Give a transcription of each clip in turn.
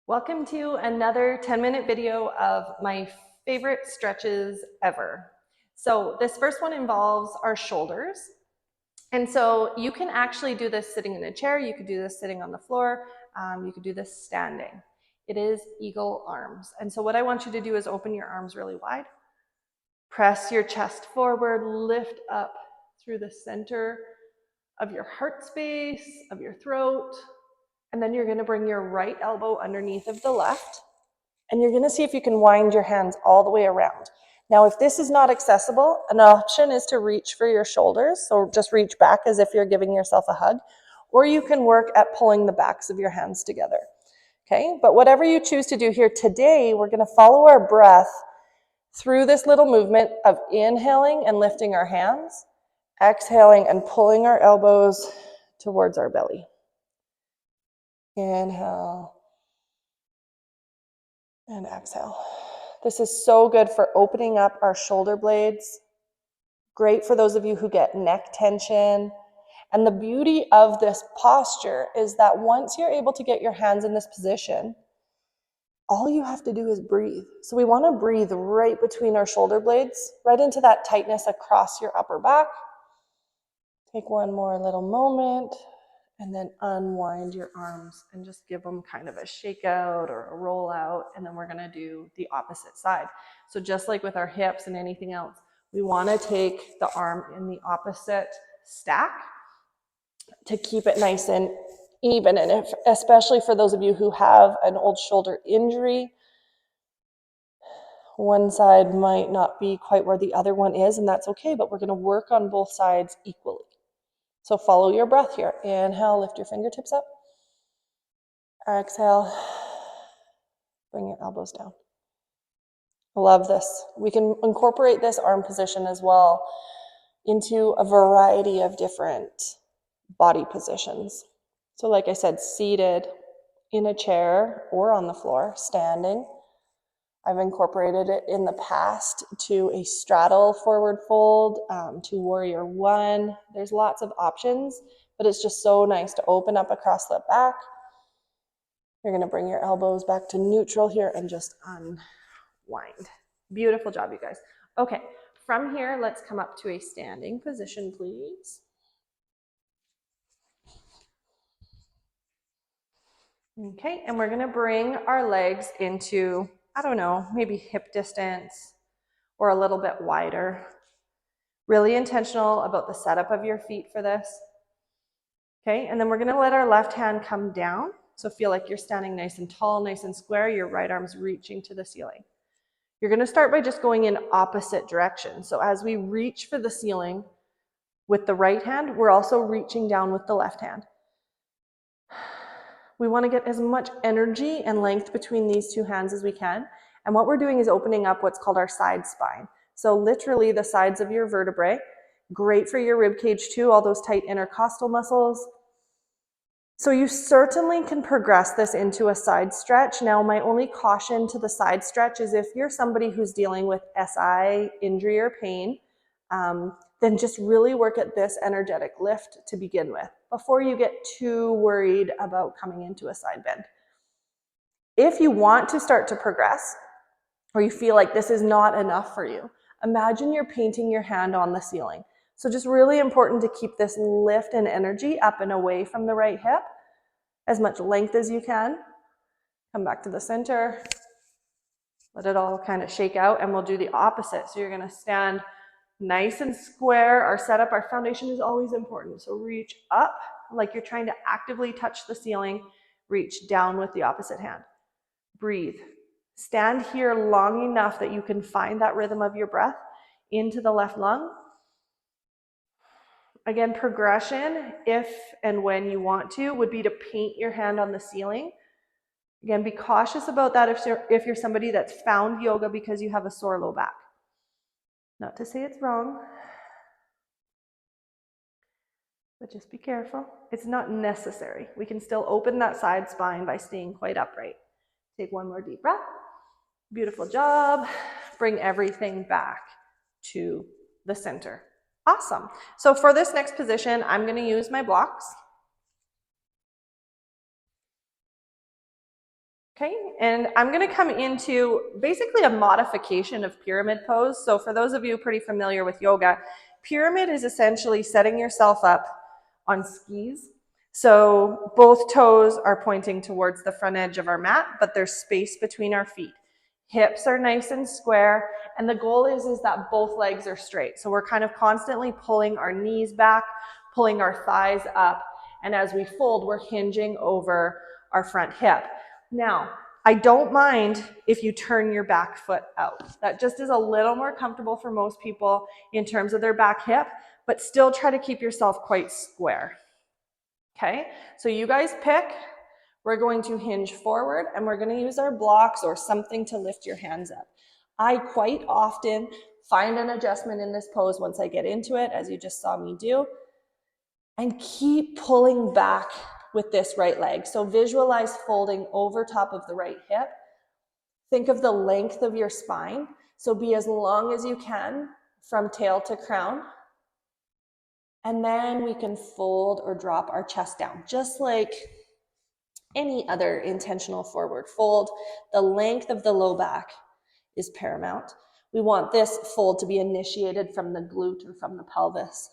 Welcome to another 10-minute video of my favorite stretches ever. So this first one involves our shoulders. And so you can actually do this sitting in a chair, you could do this sitting on the floor, you could do this standing. It is eagle arms. And so what I want you to do is open your arms really wide, press your chest forward, lift up through the center of your heart space, of your throat, and then you're going to bring your right elbow underneath of the left, and you're going to see if you can wind your hands all the way around. Now, if this is not accessible, an option is to reach for your shoulders, so just reach back as if you're giving yourself a hug, or you can work at pulling the backs of your hands together. Okay, but whatever you choose to do here today, we're going to follow our breath through this little movement of inhaling and lifting our hands, exhaling and pulling our elbows towards our belly. Inhale and exhale. This is so good for opening up our shoulder blades. Great for those of you who get neck tension. And the beauty of this posture is that once you're able to get your hands in this position, all you have to do is breathe. So we want to breathe right between our shoulder blades, right into that tightness across your upper back. Take one more little moment. And then unwind your arms and just give them kind of a shake out or a roll out. And then we're going to do the opposite side. So just like with our hips and anything else, we want to take the arm in the opposite stack to keep it nice and even. And especially for those of you who have an old shoulder injury, one side might not be quite where the other one is, and that's okay, but we're going to work on both sides equally. So follow your breath here. Inhale, lift your fingertips up. Exhale, bring your elbows down. I love this. We can incorporate this arm position as well into a variety of different body positions. So like I said, seated, in a chair or on the floor, standing. I've incorporated it in the past to a straddle forward fold, to warrior one. There's lots of options, but it's just so nice to open up across the back. You're going to bring your elbows back to neutral here and just unwind. Beautiful job, you guys. Okay, from here, let's come up to a standing position, please. Okay, and we're going to bring our legs into, I don't know, maybe hip distance or a little bit wider. Really intentional about the setup of your feet for this. Okay, and then we're going to let our left hand come down. So feel like you're standing nice and tall, nice and square. Your right arm's reaching to the ceiling. You're going to start by just going in opposite directions. So as we reach for the ceiling with the right hand, we're also reaching down with the left hand. We want to get as much energy and length between these two hands as we can. And what we're doing is opening up what's called our side spine. So literally the sides of your vertebrae. Great for your rib cage too, all those tight intercostal muscles. So you certainly can progress this into a side stretch. Now, my only caution to the side stretch is if you're somebody who's dealing with SI injury or pain, then just really work at this energetic lift to begin with before you get too worried about coming into a side bend. If you want to start to progress, or you feel like this is not enough for you, imagine you're painting your hand on the ceiling. So just really important to keep this lift and energy up and away from the right hip, as much length as you can. Come back to the center. Let it all kind of shake out, and we'll do the opposite. So you're going to stand nice and square. Our setup, our foundation is always important. So reach up like you're trying to actively touch the ceiling. Reach down with the opposite hand. Breathe. Stand here long enough that you can find that rhythm of your breath into the left lung. Again, progression, if and when you want to, would be to paint your hand on the ceiling. Again, be cautious about that if you're somebody that's found yoga because you have a sore low back. Not to say it's wrong, but just be careful. It's not necessary. We can still open that side spine by staying quite upright. Take one more deep breath. Beautiful job. Bring everything back to the center. Awesome. So for this next position, I'm going to use my blocks. Okay, and I'm going to come into basically a modification of pyramid pose. So for those of you pretty familiar with yoga, pyramid is essentially setting yourself up on skis. So both toes are pointing towards the front edge of our mat, but there's space between our feet. Hips are nice and square, and the goal is that both legs are straight. So we're kind of constantly pulling our knees back, pulling our thighs up, and as we fold, we're hinging over our front hip. Now, I don't mind if you turn your back foot out. That just is a little more comfortable for most people in terms of their back hip, but still try to keep yourself quite square. Okay, so you guys pick. We're going to hinge forward and we're going to use our blocks or something to lift your hands up. I quite often find an adjustment in this pose once I get into it, as you just saw me do, and keep pulling back with this right leg. So visualize folding over top of the right hip. Think of the length of your spine. So be as long as you can from tail to crown. And then we can fold or drop our chest down, just like any other intentional forward fold. The length of the low back is paramount. We want this fold to be initiated from the glute or from the pelvis.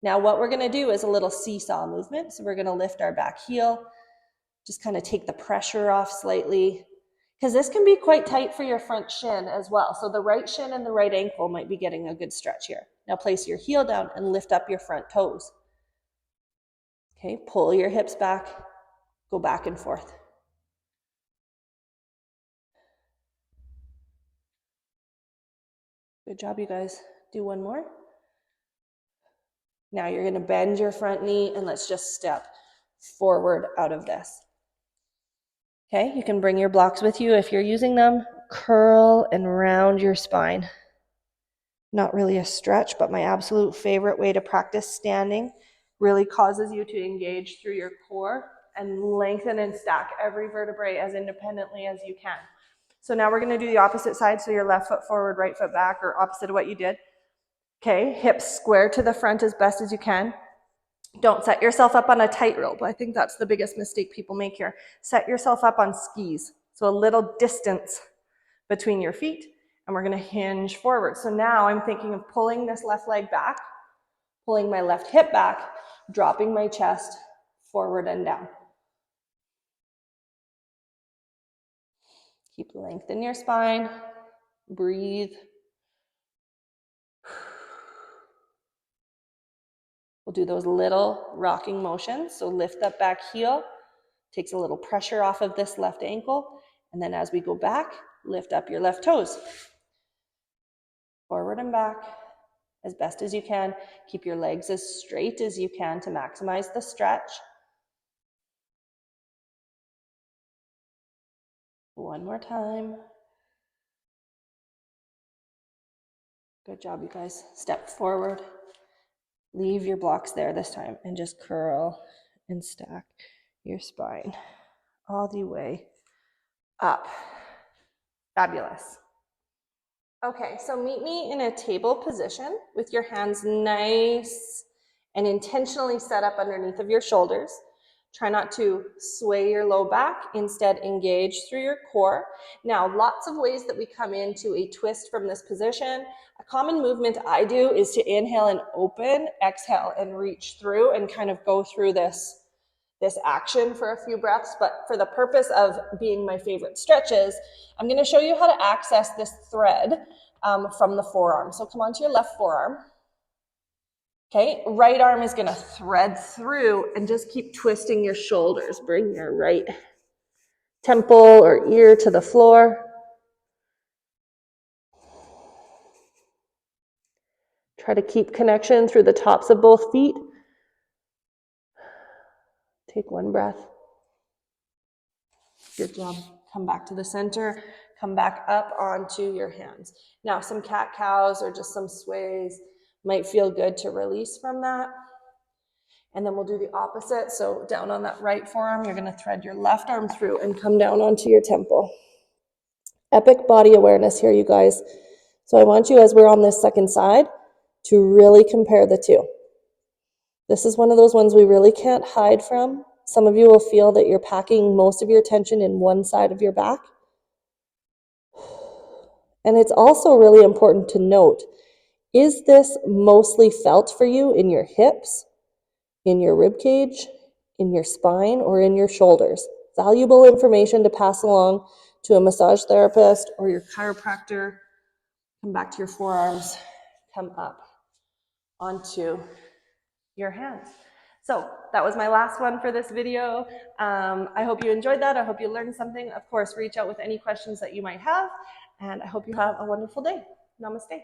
Now what we're going to do is a little seesaw movement. So we're going to lift our back heel, just kind of take the pressure off slightly, because this can be quite tight for your front shin as well. So the right shin and the right ankle might be getting a good stretch here. Now place your heel down and lift up your front toes. Okay, pull your hips back, go back and forth. Good job, you guys. Do one more. Now you're going to bend your front knee and let's just step forward out of this. Okay, you can bring your blocks with you if you're using them. Curl and round your spine. Not really a stretch, but my absolute favorite way to practice standing. Really causes you to engage through your core and lengthen and stack every vertebrae as independently as you can. So now we're going to do the opposite side. So your left foot forward, right foot back, or opposite of what you did. Okay, hips square to the front as best as you can. Don't set yourself up on a tightrope. I think that's the biggest mistake people make here. Set yourself up on skis. So a little distance between your feet, and we're going to hinge forward. So now I'm thinking of pulling this left leg back, pulling my left hip back, dropping my chest forward and down. Keep length in your spine. Breathe. We'll do those little rocking motions. So lift that back heel, takes a little pressure off of this left ankle. And then as we go back, lift up your left toes. Forward and back as best as you can. Keep your legs as straight as you can to maximize the stretch. One more time. Good job, you guys. Step forward. Leave your blocks there this time and just curl and stack your spine all the way up. Fabulous. Okay, so meet me in a table position with your hands nice and intentionally set up underneath of your shoulders. Try not to sway your low back, instead engage through your core. Now, lots of ways that we come into a twist from this position. A common movement I do is to inhale and open, exhale and reach through and kind of go through this action for a few breaths. But for the purpose of being my favorite stretches, I'm going to show you how to access this thread from the forearm. So come onto your left forearm. Okay, right arm is going to thread through and just keep twisting your shoulders. Bring your right temple or ear to the floor. Try to keep connection through the tops of both feet. Take one breath. Good job. Come back to the center. Come back up onto your hands. Now, some cat-cows or just some sways might feel good to release from that. And then we'll do the opposite. So down on that right forearm, you're going to thread your left arm through and come down onto your temple. Epic body awareness here, you guys. So I want you, as we're on this second side, to really compare the two. This is one of those ones we really can't hide from. Some of you will feel that you're packing most of your tension in one side of your back. And it's also really important to note, is this mostly felt for you in your hips, in your rib cage, in your spine, or in your shoulders? Valuable information to pass along to a massage therapist or your chiropractor. Come back to your forearms, come up onto your hands. So that was my last one for this video. I hope you enjoyed that. I hope you learned something. Of course, reach out with any questions that you might have, and I hope you have a wonderful day. Namaste.